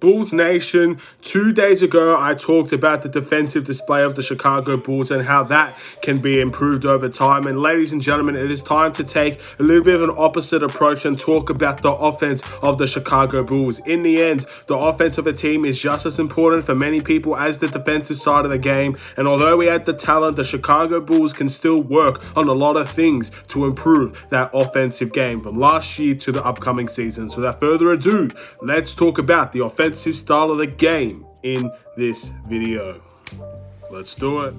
Bulls Nation, 2 days ago, I talked about the defensive display of the Chicago Bulls and how that can be improved over time. And ladies and gentlemen, it is time to take a little bit of an opposite approach and talk about the offense of the Chicago Bulls. In the end, the offense of a team is just as important for many people as the defensive side of the game. And although we had the talent, the Chicago Bulls can still work on a lot of things to improve that offensive game from last year to the upcoming season. So without further ado, let's talk about the offensive style of the game in this video. Let's do it.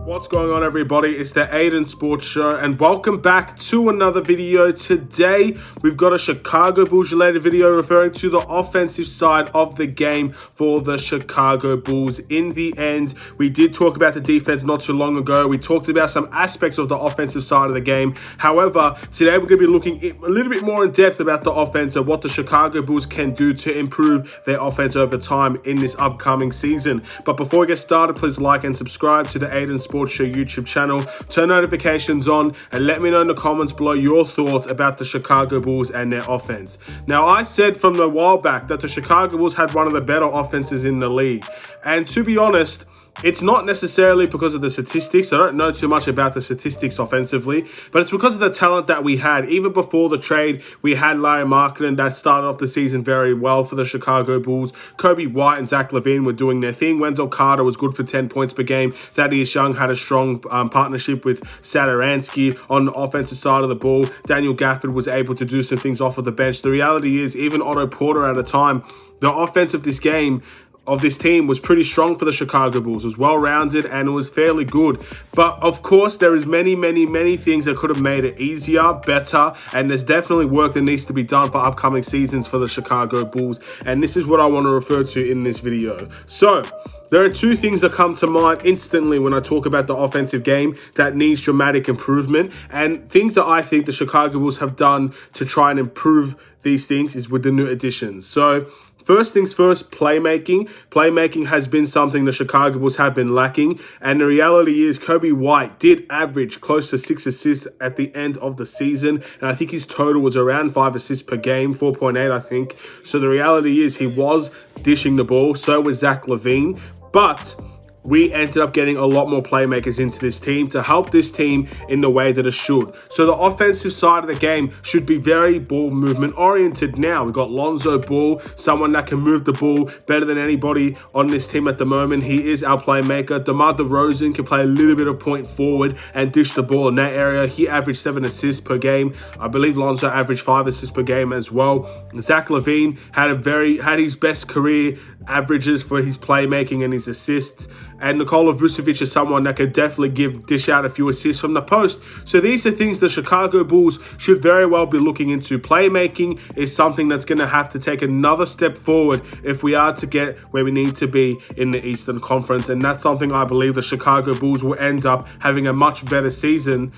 What's going on, everybody? It's the Aidan Sports Show, and welcome back to another video. Today, we've got a Chicago Bulls related video referring to the offensive side of the game for the Chicago Bulls. In the end, we did talk about the defense not too long ago. We talked about some aspects of the offensive side of the game. However, today we're going to be looking a little bit more in depth about the offense and what the Chicago Bulls can do to improve their offense over time in this upcoming season. But before we get started, please like and subscribe to the Aidan Sports Show YouTube channel, turn notifications on, and let me know in the comments below your thoughts about the Chicago Bulls and their offense. Now, I said from a while back that the Chicago Bulls had one of the better offenses in the league, and to be honest, it's not necessarily because of the statistics. I don't know too much about the statistics offensively, but it's because of the talent that we had. Even before the trade, we had Larry Markkinen that started off the season very well for the Chicago Bulls. Kobe White and Zach LaVine were doing their thing. Wendell Carter was good for 10 points per game. Thaddeus Young had a strong partnership with Satoransky on the offensive side of the ball. Daniel Gafford was able to do some things off of the bench. The reality is, even Otto Porter at a time, the offense of this team was pretty strong for the Chicago Bulls. It was well-rounded and it was fairly good. But of course, there is many things that could have made it easier, better, and there's definitely work that needs to be done for upcoming seasons for the Chicago Bulls. And this is what I want to refer to in this video. So, there are two things that come to mind instantly when I talk about the offensive game that needs dramatic improvement, and things that I think the Chicago Bulls have done to try and improve these things is with the new additions. So, first things first, playmaking. Playmaking has been something the Chicago Bulls have been lacking, and the reality is Kobe White did average close to 6 assists at the end of the season, and I think his total was around 5 assists per game, 4.8 I think. So the reality is he was dishing the ball, so was Zach LaVine, but we ended up getting a lot more playmakers into this team to help this team in the way that it should. So the offensive side of the game should be very ball movement oriented now. We've got Lonzo Ball, someone that can move the ball better than anybody on this team at the moment. He is our playmaker. DeMar DeRozan can play a little bit of point forward and dish the ball in that area. He averaged 7 assists per game. I believe Lonzo averaged 5 assists per game as well. Zach LaVine had his best career averages for his playmaking and his assists. And Nikola Vucevic is someone that could definitely dish out a few assists from the post. So these are things the Chicago Bulls should very well be looking into. Playmaking is something that's going to have to take another step forward if we are to get where we need to be in the Eastern Conference. And that's something I believe the Chicago Bulls will end up having a much better season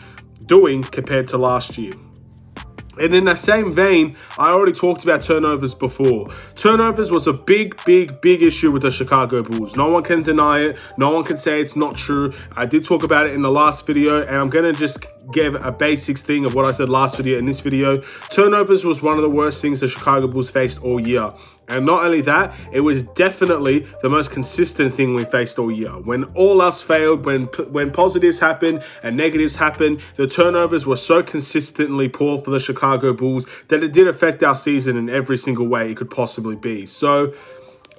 doing compared to last year. And in that same vein, I already talked about turnovers before. Turnovers was a big issue with the Chicago Bulls. No one can deny it. No one can say it's not true. I did talk about it in the last video, and I'm going to just give a basics thing of what I said last video in this video. Turnovers was one of the worst things the Chicago Bulls faced all year. And not only that, it was definitely the most consistent thing we faced all year. When all else failed, when positives happened and negatives happened, the turnovers were so consistently poor for the Chicago Bulls that it did affect our season in every single way it could possibly be. So,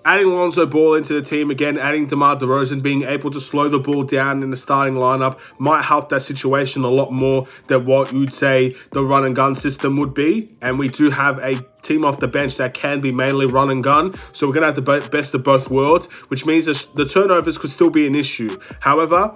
adding Lonzo Ball into the team again, adding DeMar DeRozan, being able to slow the ball down in the starting lineup might help that situation a lot more than what you'd say the run and gun system would be. And we do have a team off the bench that can be mainly run and gun. So we're going to have the best of both worlds, which means that the turnovers could still be an issue. However,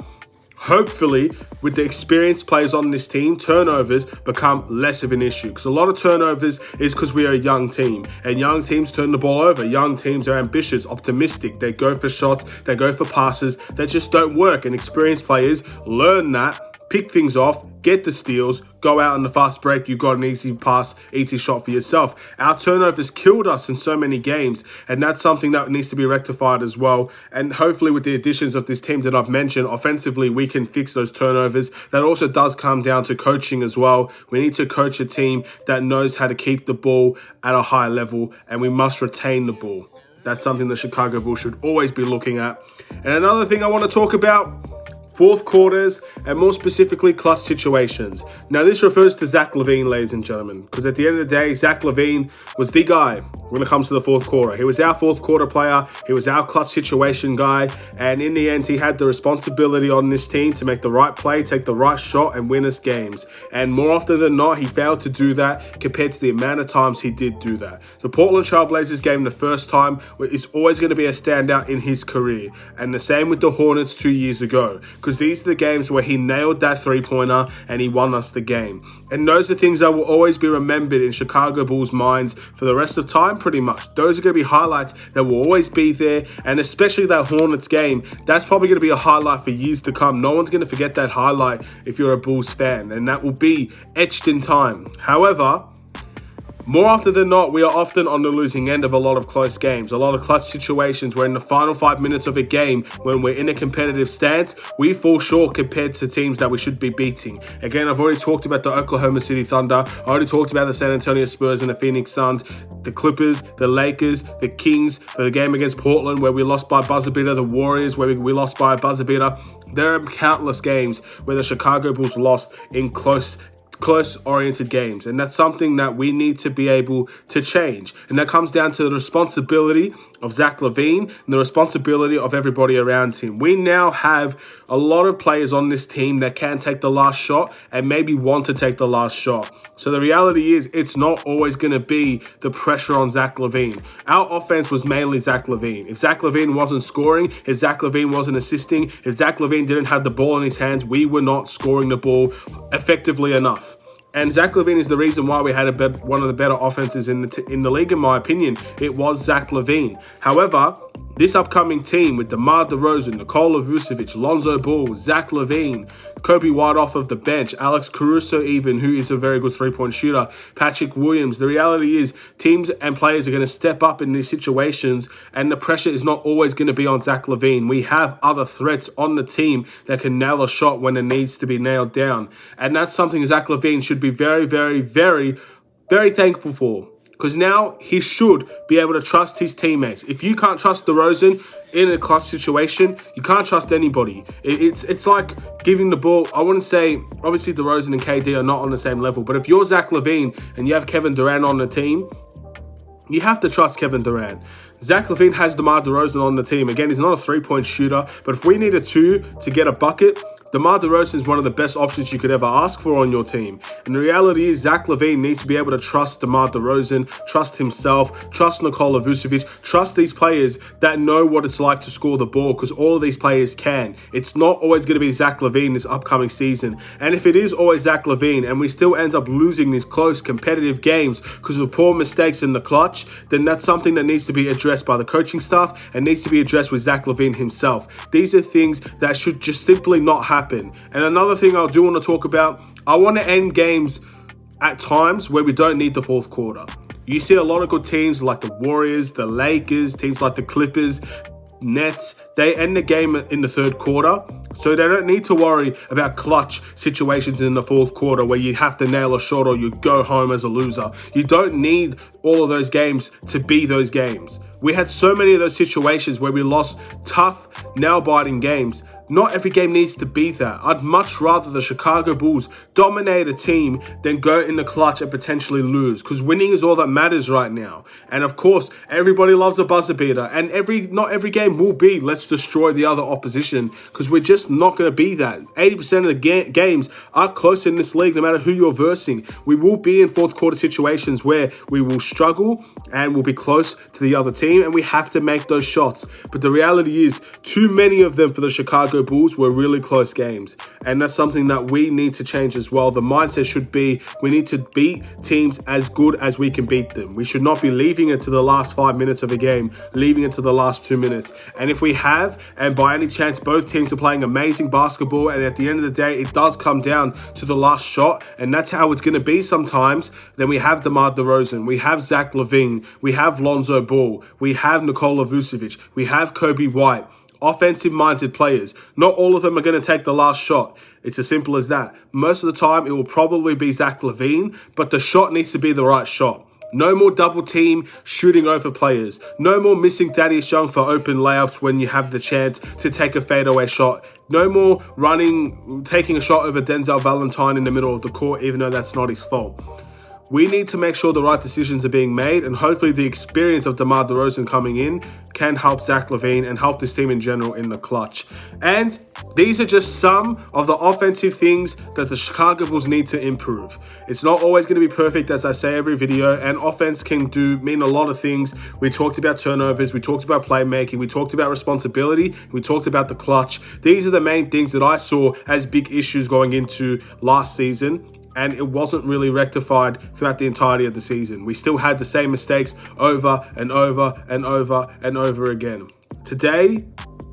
hopefully, with the experienced players on this team, turnovers become less of an issue. Because a lot of turnovers is because we are a young team. And young teams turn the ball over. Young teams are ambitious, optimistic. They go for shots. They go for passes that just don't work. And experienced players learn that pick things off, get the steals, go out on the fast break, you got an easy pass, easy shot for yourself. Our turnovers killed us in so many games, and that's something that needs to be rectified as well. And hopefully with the additions of this team that I've mentioned, offensively, we can fix those turnovers. That also does come down to coaching as well. We need to coach a team that knows how to keep the ball at a high level, and we must retain the ball. That's something the Chicago Bulls should always be looking at. And another thing I want to talk about, fourth quarters, and more specifically, clutch situations. Now, this refers to Zach LaVine, ladies and gentlemen, because at the end of the day, Zach LaVine was the guy when it comes to the fourth quarter. He was our fourth quarter player. He was our clutch situation guy. And in the end, he had the responsibility on this team to make the right play, take the right shot, and win us games. And more often than not, he failed to do that compared to the amount of times he did do that. The Portland Trailblazers game the first time is always going to be a standout in his career. And the same with the Hornets 2 years ago, because these are the games where he nailed that three-pointer and he won us the game. And those are things that will always be remembered in Chicago Bulls' minds for the rest of time, pretty much. Those are going to be highlights that will always be there, and especially that Hornets game, that's probably going to be a highlight for years to come. No one's going to forget that highlight if you're a Bulls fan, and that will be etched in time. However, more often than not, we are often on the losing end of a lot of close games, a lot of clutch situations where in the final 5 minutes of a game, when we're in a competitive stance, we fall short compared to teams that we should be beating. Again, I've already talked about the Oklahoma City Thunder. I already talked about the San Antonio Spurs and the Phoenix Suns, the Clippers, the Lakers, the Kings, the game against Portland where we lost by buzzer beater, the Warriors where we lost by a buzzer beater. There are countless games where the Chicago Bulls lost in close-oriented games, and that's something that we need to be able to change. And that comes down to the responsibility of Zach LaVine and the responsibility of everybody around him. We now have a lot of players on this team that can take the last shot and maybe want to take the last shot. So the reality is, it's not always going to be the pressure on Zach LaVine. Our offense was mainly Zach LaVine. If Zach LaVine wasn't scoring, if Zach LaVine wasn't assisting, if Zach LaVine didn't have the ball in his hands, we were not scoring the ball effectively enough. And Zach LaVine is the reason why we had one of the better offenses in the league, in my opinion. It was Zach LaVine. However, this upcoming team with DeMar DeRozan, Nikola Vucevic, Lonzo Ball, Zach LaVine, Kobe White off of the bench, Alex Caruso even, who is a very good three-point shooter, Patrick Williams. The reality is teams and players are going to step up in these situations, and the pressure is not always going to be on Zach LaVine. We have other threats on the team that can nail a shot when it needs to be nailed down. And that's something Zach LaVine should be very, very, very, very thankful for. Because now he should be able to trust his teammates. If you can't trust DeRozan in a clutch situation, you can't trust anybody. It's like giving the ball. I wouldn't say, obviously DeRozan and KD are not on the same level, but if you're Zach LaVine and you have Kevin Durant on the team, you have to trust Kevin Durant. Zach LaVine has DeMar DeRozan on the team. Again, he's not a three-point shooter, but if we need a two to get a bucket, DeMar DeRozan is one of the best options you could ever ask for on your team. And the reality is Zach LaVine needs to be able to trust DeMar DeRozan, trust himself, trust Nikola Vucevic, trust these players that know what it's like to score the ball, because all of these players can. It's not always going to be Zach LaVine this upcoming season. And if it is always Zach LaVine and we still end up losing these close competitive games because of poor mistakes in the clutch, then that's something that needs to be addressed by the coaching staff and needs to be addressed with Zach LaVine himself. These are things that should just simply not happen. And another thing I do want to talk about, I want to end games at times where we don't need the fourth quarter. You see a lot of good teams like the Warriors, the Lakers, teams like the Clippers, Nets, they end the game in the third quarter, so they don't need to worry about clutch situations in the fourth quarter where you have to nail a shot or you go home as a loser. You don't need all of those games to be those games. We had so many of those situations where we lost tough, nail-biting games. Not every game needs to be that. I'd much rather the Chicago Bulls dominate a team than go in the clutch and potentially lose, because winning is all that matters right now. And of course, everybody loves a buzzer beater, and not every game will be let's destroy the other opposition, because we're just not going to be that. 80% of the games are close in this league, no matter who you're versing. We will be in fourth quarter situations where we will struggle and we'll be close to the other team, and we have to make those shots. But the reality is, too many of them for the Chicago Chicago Bulls were really close games. And that's something that we need to change as well. The mindset should be we need to beat teams as good as we can beat them. We should not be leaving it to the last 5 minutes of a game, leaving it to the last 2 minutes. And if we have, and by any chance both teams are playing amazing basketball, and at the end of the day it does come down to the last shot, and that's how it's going to be sometimes, then we have DeMar DeRozan, we have Zach LaVine, we have Lonzo Ball, we have Nikola Vucevic, we have Kobe White. Offensive-minded players. Not all of them are going to take the last shot. It's as simple as that. Most of the time, it will probably be Zach LaVine, but the shot needs to be the right shot. No more double team shooting over players. No more missing Thaddeus Young for open layups when you have the chance to take a fadeaway shot. No more taking a shot over Denzel Valentine in the middle of the court, even though that's not his fault. We need to make sure the right decisions are being made, and hopefully the experience of DeMar DeRozan coming in can help Zach LaVine and help this team in general in the clutch. And these are just some of the offensive things that the Chicago Bulls need to improve. It's not always going to be perfect, as I say every video, and offense can mean a lot of things. We talked about turnovers, we talked about playmaking, we talked about responsibility, we talked about the clutch. These are the main things that I saw as big issues going into last season. And it wasn't really rectified throughout the entirety of the season. We still had the same mistakes over and over and over and over again. Today,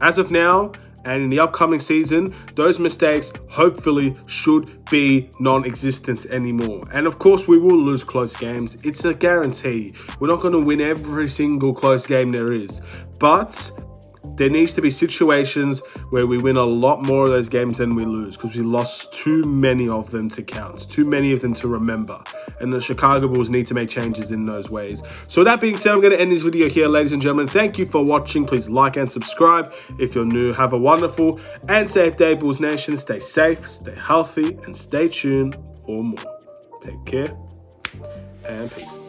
as of now, and in the upcoming season, those mistakes hopefully should be non-existent anymore. And of course, we will lose close games. It's a guarantee. We're not going to win every single close game there is. But there needs to be situations where we win a lot more of those games than we lose, because we lost too many of them to count, too many of them to remember. And the Chicago Bulls need to make changes in those ways. So with that being said, I'm going to end this video here, ladies and gentlemen. Thank you for watching. Please like and subscribe if you're new. Have a wonderful and safe day, Bulls Nation. Stay safe, stay healthy, and stay tuned for more. Take care and peace.